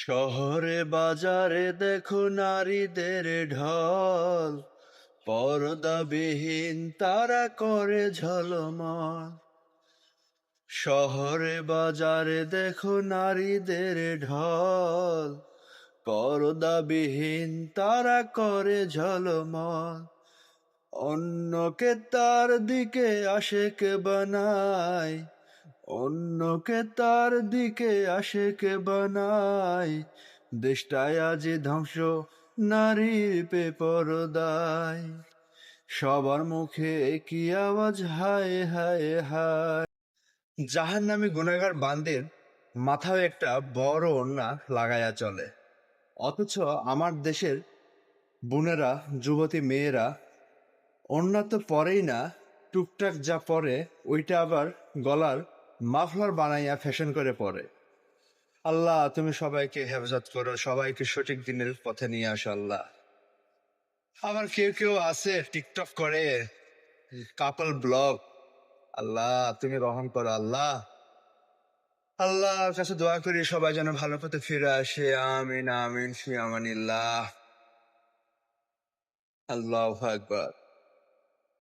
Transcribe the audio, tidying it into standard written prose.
শহরে বাজারে দেখো নারীদের ঢল, পর্দাবিহীন তারা করে ঝলমল। শহরে বাজারে দেখো নারীদের ঢল, পর্দাবিহীন তারা করে ঝলমল। অন্যকে তার দিকে আশেক বানায়, অন্যকে তার দিকে আশেক বানায়। দেশটায় আজ ধ্বংস নারীর বেপরদায়। সবার মুখে কি আওয়াজ, হায় হায় হায়। জাহান্নামী গুনাহগার বান্দির মাথায় একটা বড় ওড়না লাগায়া চলে, অথচ আমার দেশের বোনেরা, যুবতী মেয়েরা ওড়না তো পরেই না, টুকটাক যা পরে ওইটা আবার গলার মাফলার বানাইয়া ফ্যাশন করে পরে। আল্লাহ, তুমি সবাইকে হেফাজত করো, সবাইকে সঠিক দিনের পথে নিয়ে আসো আল্লাহ। আবার কেউ কেউ আছে টিকটক করে, কাপল ব্লগ। আল্লাহ, তুমি রহম করো আল্লাহ। আল্লাহর কাছে দোয়া করি সবাই যেন ভালো পথে ফিরে আসে। আমিন আমিন ফি আমানিল্লাহ। আল্লাহু আকবার।